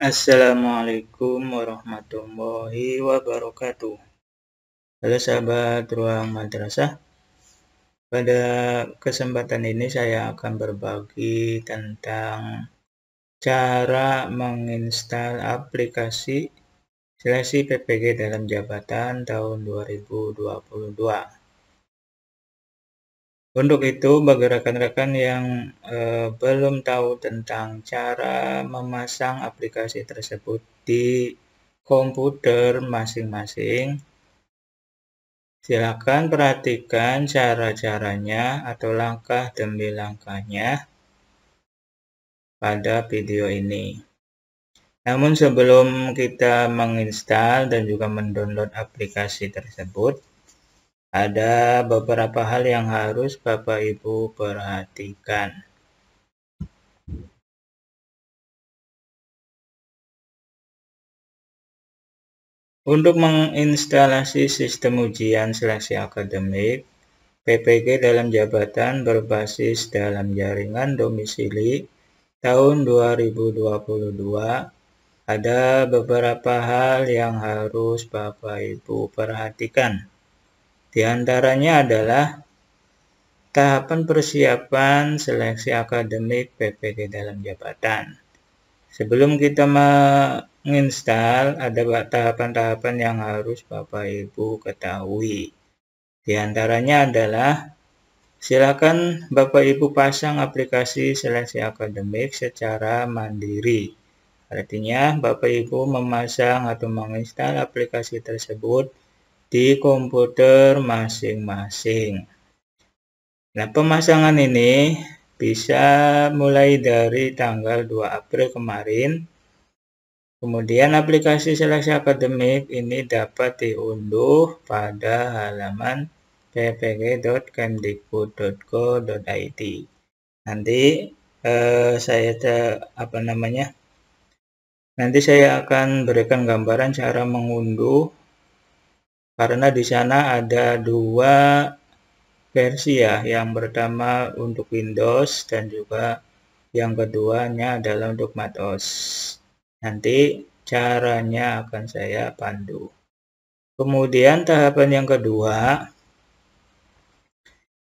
Assalamualaikum warahmatullahi wabarakatuh. Halo sahabat Ruang Madrasah. Pada kesempatan ini saya akan berbagi tentang cara menginstal aplikasi seleksi PPG dalam jabatan tahun 2022. Untuk itu, bagi rekan-rekan yang belum tahu tentang cara memasang aplikasi tersebut di komputer masing-masing, silakan perhatikan cara-caranya atau langkah demi langkahnya pada video ini. Namun sebelum kita menginstal dan juga mendownload aplikasi tersebut, ada beberapa hal yang harus Bapak Ibu perhatikan. Untuk menginstalasi sistem ujian seleksi akademik PPG dalam jabatan berbasis dalam jaringan domisili tahun 2022, ada beberapa hal yang harus Bapak Ibu perhatikan. Di antaranya adalah tahapan persiapan seleksi akademik PPG dalam jabatan. Sebelum kita menginstal, ada tahapan-tahapan yang harus Bapak Ibu ketahui. Di antaranya adalah silakan Bapak Ibu pasang aplikasi seleksi akademik secara mandiri. Artinya Bapak Ibu memasang atau menginstal aplikasi tersebut di komputer masing-masing. Nah, pemasangan ini bisa mulai dari tanggal 2 April kemarin. Kemudian aplikasi seleksi akademik ini dapat diunduh pada halaman ppg.kemdikbud.go.id. Nanti nanti saya akan berikan gambaran cara mengunduh, karena di sana ada dua versi ya. Yang pertama untuk Windows dan juga yang keduanya adalah untuk macOS. Nanti caranya akan saya pandu. Kemudian tahapan yang kedua,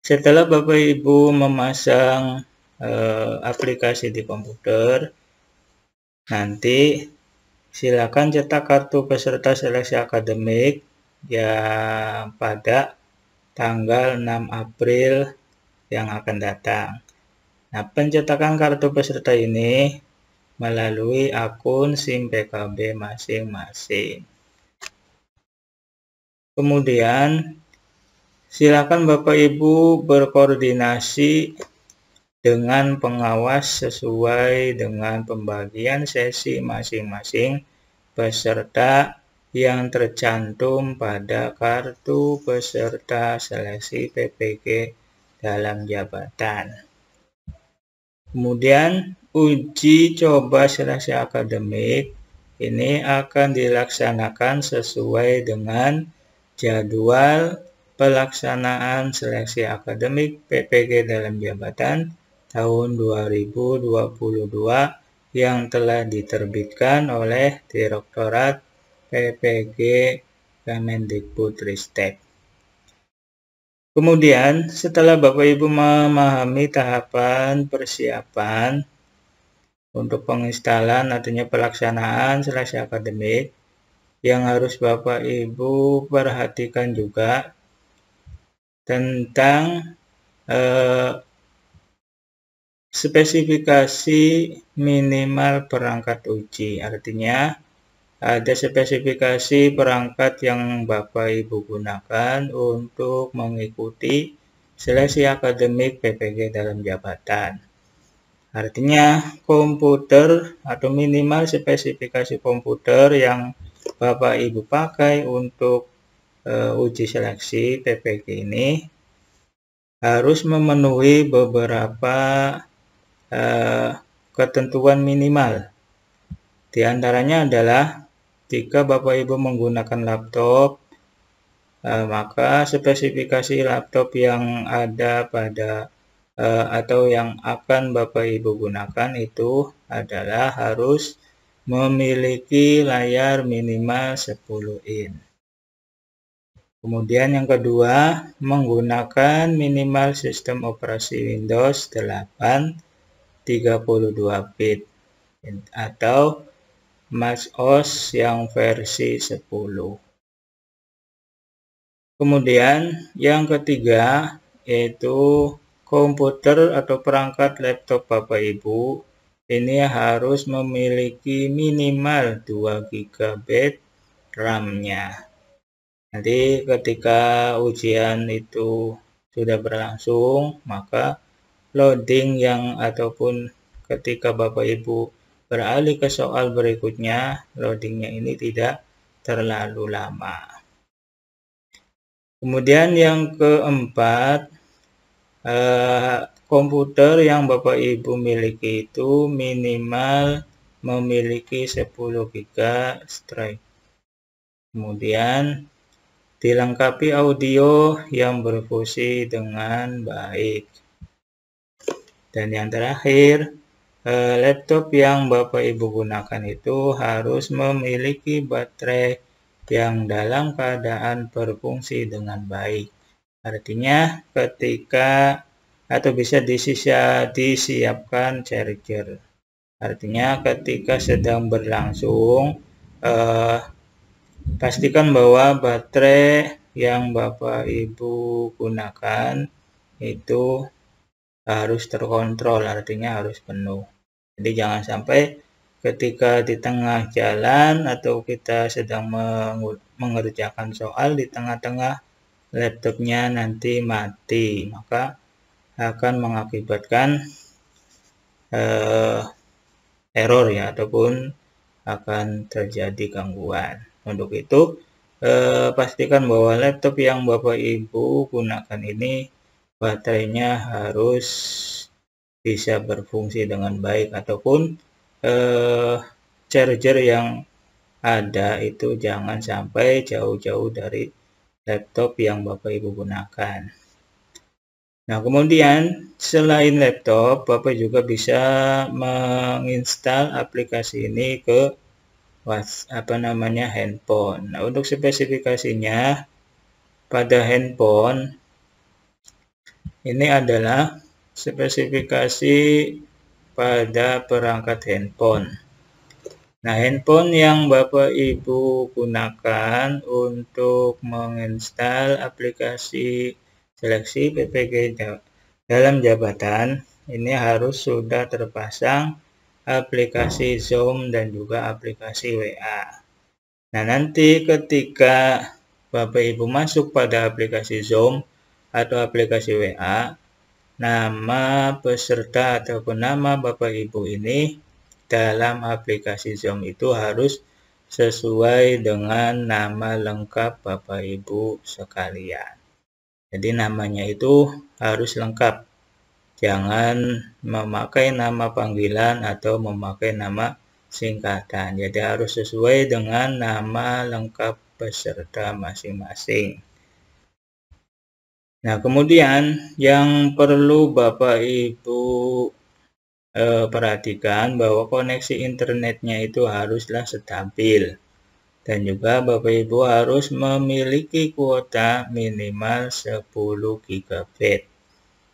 setelah Bapak Ibu memasang aplikasi di komputer, nanti silakan cetak kartu peserta seleksi akademik yang pada tanggal 6 April yang akan datang. Nah, pencetakan kartu peserta ini melalui akun SIM PKB masing-masing. Kemudian silakan Bapak Ibu berkoordinasi dengan pengawas sesuai dengan pembagian sesi masing-masing peserta yang tercantum pada kartu peserta seleksi PPG dalam jabatan. Kemudian uji coba seleksi akademik ini akan dilaksanakan sesuai dengan jadwal pelaksanaan seleksi akademik PPG dalam jabatan tahun 2022 yang telah diterbitkan oleh Direktorat PPG Kemendikbudristek. Kemudian setelah Bapak Ibu memahami tahapan persiapan untuk penginstalan artinya pelaksanaan seleksi akademik, yang harus Bapak Ibu perhatikan juga tentang spesifikasi minimal perangkat uji. Artinya ada spesifikasi perangkat yang Bapak Ibu gunakan untuk mengikuti seleksi akademik PPG dalam jabatan. Artinya komputer atau minimal spesifikasi komputer yang Bapak Ibu pakai untuk uji seleksi PPG ini harus memenuhi beberapa ketentuan minimal. Di antaranya adalah jika Bapak Ibu menggunakan laptop, maka spesifikasi laptop yang ada pada atau yang akan Bapak Ibu gunakan itu adalah harus memiliki layar minimal 10 in. Kemudian yang kedua, menggunakan minimal sistem operasi Windows 8 32 bit atau macOS yang versi 10. Kemudian yang ketiga yaitu komputer atau perangkat laptop Bapak Ibu ini harus memiliki minimal 2 GB RAM-nya. Nanti ketika ujian itu sudah berlangsung, maka loading ataupun ketika Bapak Ibu beralih ke soal berikutnya, loadingnya ini tidak terlalu lama. Kemudian yang keempat, komputer yang Bapak Ibu miliki itu minimal memiliki 10 GB strike. Kemudian dilengkapi audio yang berfungsi dengan baik. Dan yang terakhir, laptop yang Bapak Ibu gunakan itu harus memiliki baterai yang dalam keadaan berfungsi dengan baik. Artinya ketika atau bisa disiapkan charger. Artinya ketika sedang berlangsung, pastikan bahwa baterai yang Bapak Ibu gunakan itu harus terkontrol, artinya harus penuh. Jadi jangan sampai ketika di tengah jalan atau kita sedang mengerjakan soal di tengah-tengah laptopnya nanti mati, maka akan mengakibatkan error ya, ataupun akan terjadi gangguan. Untuk itu pastikan bahwa laptop yang Bapak Ibu gunakan ini baterainya harus bisa berfungsi dengan baik, ataupun charger yang ada itu jangan sampai jauh-jauh dari laptop yang Bapak Ibu gunakan. Nah, kemudian selain laptop, Bapak juga bisa menginstal aplikasi ini ke handphone. Nah, untuk spesifikasinya pada handphone ini adalah spesifikasi pada perangkat handphone. Nah, handphone yang Bapak Ibu gunakan untuk menginstal aplikasi seleksi PPG dalam jabatan ini harus sudah terpasang aplikasi Zoom dan juga aplikasi WA. Nah, nanti ketika Bapak Ibu masuk pada aplikasi Zoom atau aplikasi WA, nama peserta ataupun nama Bapak Ibu ini dalam aplikasi Zoom itu harus sesuai dengan nama lengkap Bapak Ibu sekalian. Jadi namanya itu harus lengkap. Jangan memakai nama panggilan atau memakai nama singkatan. Jadi harus sesuai dengan nama lengkap peserta masing-masing. Nah, kemudian yang perlu Bapak Ibu perhatikan bahwa koneksi internetnya itu haruslah stabil. Dan juga Bapak Ibu harus memiliki kuota minimal 10 GB.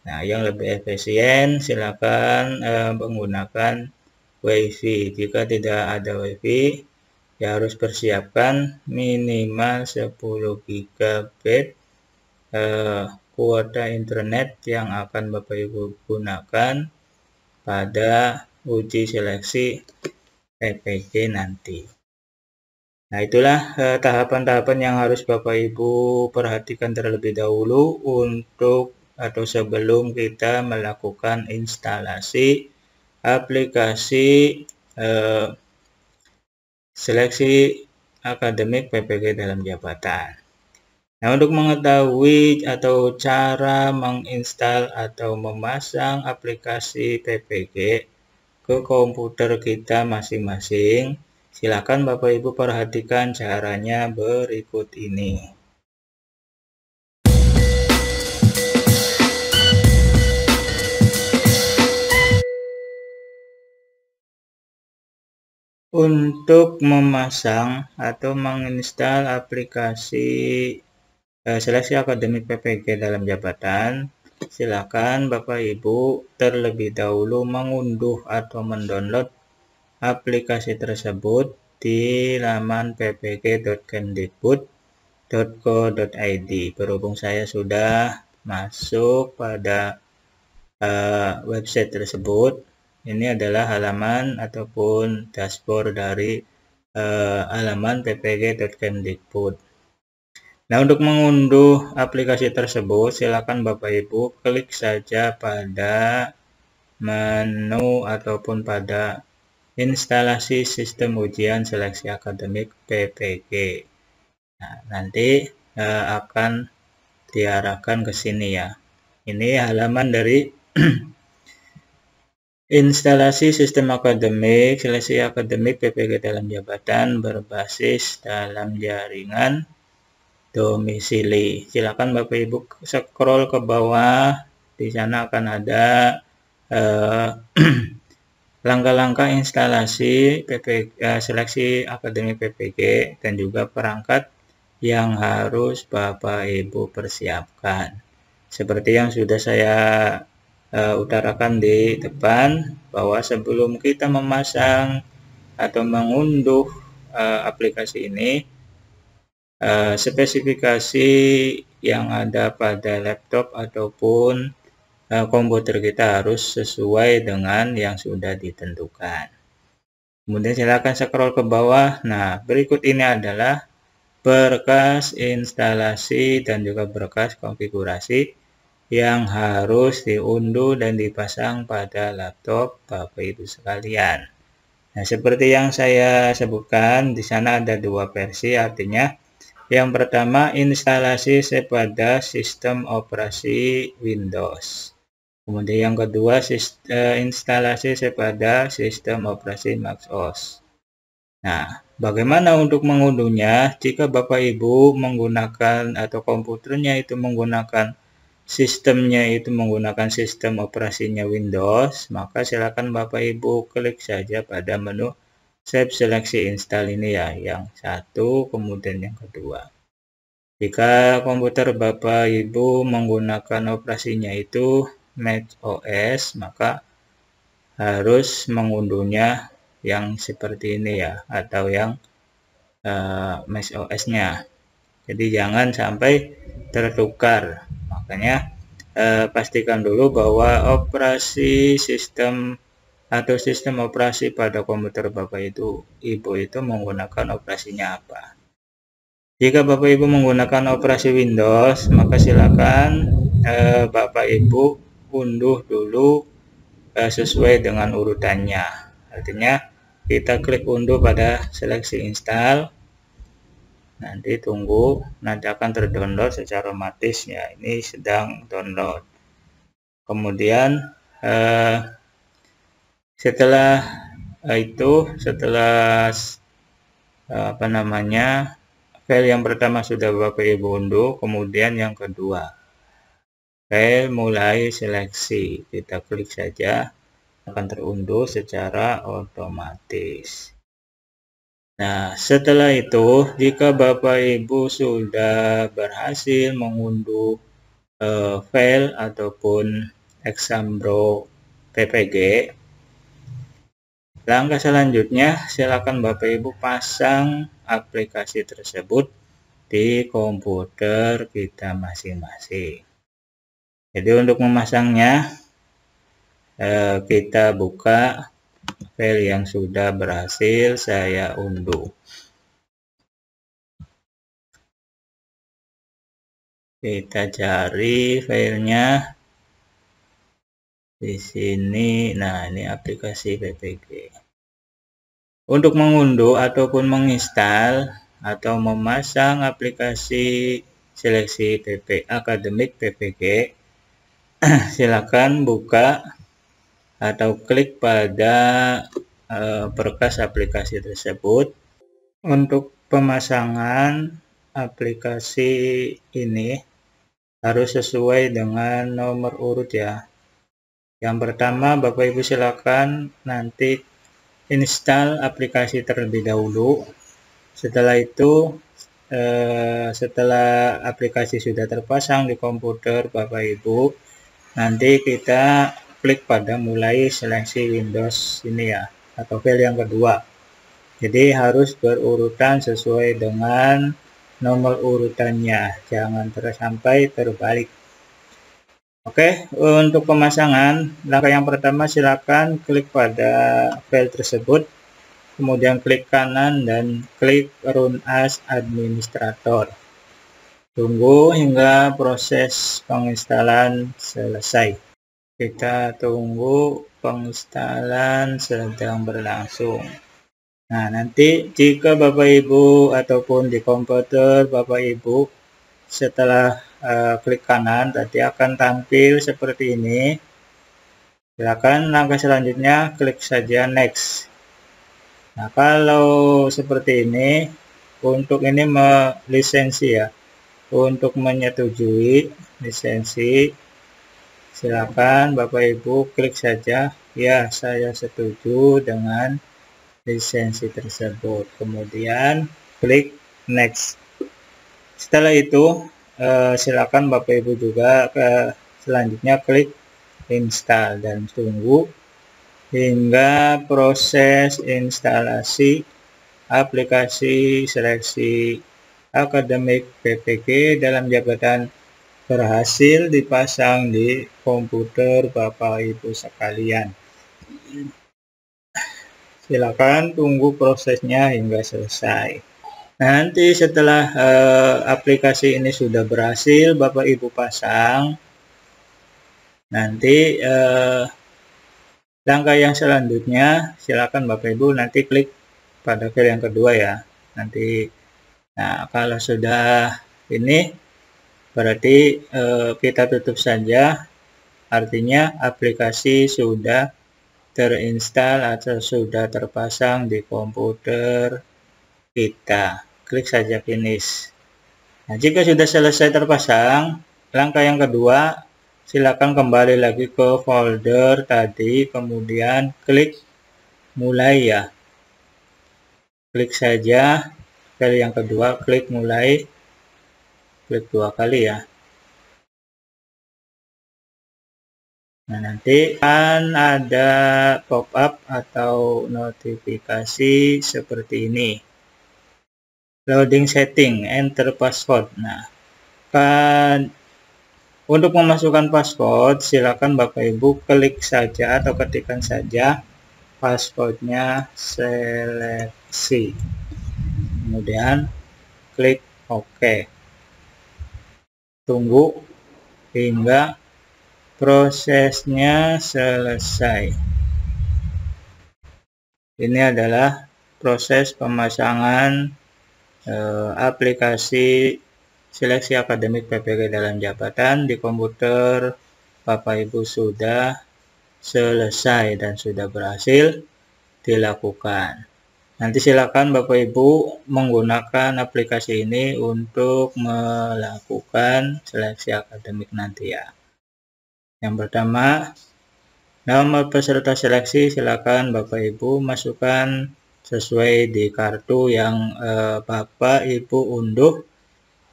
Nah, yang lebih efisien silakan menggunakan WiFi. Jika tidak ada WiFi, ya harus persiapkan minimal 10 GB kuota internet yang akan Bapak Ibu gunakan pada uji seleksi PPG nanti. Nah, itulah tahapan-tahapan yang harus Bapak Ibu perhatikan terlebih dahulu untuk atau sebelum kita melakukan instalasi aplikasi seleksi akademik PPG dalam jabatan. Nah, untuk mengetahui atau cara menginstal atau memasang aplikasi PPG ke komputer kita masing-masing, silakan Bapak Ibu perhatikan caranya berikut ini. Untuk memasang atau menginstal aplikasi seleksi akademik PPG dalam jabatan, silakan Bapak Ibu terlebih dahulu mengunduh atau mendownload aplikasi tersebut di laman ppg.kemdikbud.co.id. Berhubung saya sudah masuk pada website tersebut, ini adalah halaman ataupun dashboard dari halaman ppg.kemdikbud. Nah, untuk mengunduh aplikasi tersebut, silakan Bapak Ibu klik saja pada menu ataupun pada instalasi sistem ujian seleksi akademik PPG. Nah, nanti akan diarahkan ke sini ya. Ini halaman dari instalasi sistem akademik seleksi akademik PPG dalam jabatan berbasis dalam jaringan domisili. Silakan Bapak Ibu scroll ke bawah. Di sana akan ada langkah-langkah instalasi seleksi akademik PPG dan juga perangkat yang harus Bapak Ibu persiapkan. Seperti yang sudah saya utarakan di depan, bahwa sebelum kita memasang atau mengunduh aplikasi ini, spesifikasi yang ada pada laptop ataupun komputer kita harus sesuai dengan yang sudah ditentukan. Kemudian silakan scroll ke bawah. Nah, berikut ini adalah berkas instalasi dan juga berkas konfigurasi yang harus diunduh dan dipasang pada laptop Bapak Ibu sekalian. Nah, seperti yang saya sebutkan, di sana ada dua versi, artinya yang pertama instalasi pada sistem operasi Windows. Kemudian yang kedua instalasi pada sistem operasi macOS. Nah, bagaimana untuk mengunduhnya? Jika Bapak Ibu menggunakan atau komputernya itu menggunakan sistemnya itu menggunakan sistem operasinya Windows, maka silakan Bapak Ibu klik saja pada menu Save Seleksi Install ini ya, yang satu kemudian yang kedua. Jika komputer Bapak Ibu menggunakan operasinya itu macOS, maka harus mengunduhnya yang seperti ini ya, atau yang macOS-nya. Jadi jangan sampai tertukar. Makanya pastikan dulu bahwa operasi sistem atau sistem operasi pada komputer Bapak Ibu itu menggunakan operasinya apa. Jika Bapak Ibu menggunakan operasi Windows, maka silakan Bapak Ibu unduh dulu sesuai dengan urutannya. Artinya kita klik unduh pada seleksi install, nanti tunggu, nanti akan terdownload secara otomatis ya. Ini sedang download. Kemudian setelah file yang pertama sudah Bapak Ibu unduh, kemudian yang kedua file mulai seleksi, kita klik saja, akan terunduh secara otomatis. Nah, setelah itu, jika Bapak Ibu sudah berhasil mengunduh file ataupun Exambro PPG, langkah selanjutnya silakan Bapak Ibu pasang aplikasi tersebut di komputer kita masing-masing. Jadi untuk memasangnya, kita buka file yang sudah berhasil saya unduh. Kita cari filenya di sini. Nah, ini aplikasi PPG. Untuk mengunduh ataupun menginstal atau memasang aplikasi seleksi akademik PPG, silakan buka atau klik pada berkas aplikasi tersebut. Untuk pemasangan aplikasi ini harus sesuai dengan nomor urut ya. Yang pertama, Bapak Ibu silakan nanti install aplikasi terlebih dahulu. Setelah itu, setelah aplikasi sudah terpasang di komputer Bapak Ibu, nanti kita klik pada mulai seleksi Windows ini ya, atau file yang kedua. Jadi harus berurutan sesuai dengan nomor urutannya, jangan sampai terbalik. Oke, untuk pemasangan, langkah yang pertama silakan klik pada file tersebut, kemudian klik kanan dan klik Run as Administrator. Tunggu hingga proses penginstalan selesai. Kita tunggu, penginstalan sedang berlangsung. Nah, nanti jika Bapak Ibu ataupun di komputer Bapak Ibu setelah klik kanan tadi akan tampil seperti ini. Silakan langkah selanjutnya klik saja next. Nah, kalau seperti ini, untuk ini lisensi ya, untuk menyetujui lisensi, silakan Bapak Ibu klik saja, ya saya setuju dengan lisensi tersebut. Kemudian klik next. Setelah itu, silakan Bapak Ibu juga selanjutnya klik install dan tunggu hingga proses instalasi aplikasi seleksi akademik PPG dalam jabatan berhasil dipasang di komputer Bapak Ibu sekalian. Silakan tunggu prosesnya hingga selesai. Nanti setelah aplikasi ini sudah berhasil Bapak Ibu pasang, nanti langkah yang selanjutnya silakan Bapak Ibu nanti klik pada file yang kedua ya. Nanti, nah kalau sudah ini berarti kita tutup saja. Artinya aplikasi sudah terinstall atau sudah terpasang di komputer kita. Klik saja finish. Nah, jika sudah selesai terpasang, langkah yang kedua, silakan kembali lagi ke folder tadi, kemudian klik mulai ya. Klik saja file yang kedua, klik mulai, klik 2 kali ya. Nah, nanti akan ada pop-up atau notifikasi seperti ini. Loading setting, enter password. Nah, untuk memasukkan password, silakan Bapak Ibu klik saja atau ketikkan saja passwordnya seleksi. Kemudian klik OK. Tunggu hingga prosesnya selesai. Ini adalah proses pemasangan aplikasi seleksi akademik PPG dalam jabatan di komputer Bapak Ibu sudah selesai dan sudah berhasil dilakukan. Nanti silakan Bapak Ibu menggunakan aplikasi ini untuk melakukan seleksi akademik nanti ya. Yang pertama, nama peserta seleksi silakan Bapak Ibu masukkan sesuai di kartu yang Bapak Ibu unduh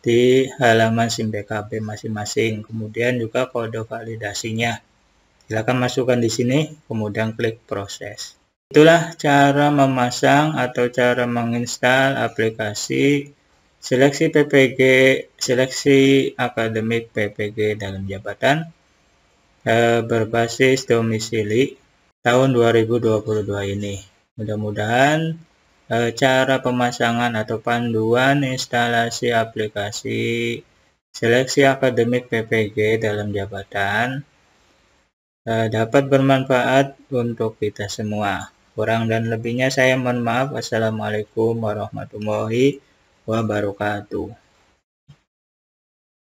di halaman SIM BKB masing-masing. Kemudian juga kode validasinya. Silakan masukkan di sini, kemudian klik proses. Itulah cara memasang atau cara menginstal aplikasi seleksi PPG, seleksi akademik PPG dalam jabatan berbasis domisili tahun 2022 ini. Mudah-mudahan cara pemasangan atau panduan instalasi aplikasi seleksi akademik PPG dalam jabatan dapat bermanfaat untuk kita semua. Kurang dan lebihnya saya mohon maaf. Wassalamualaikum warahmatullahi wabarakatuh.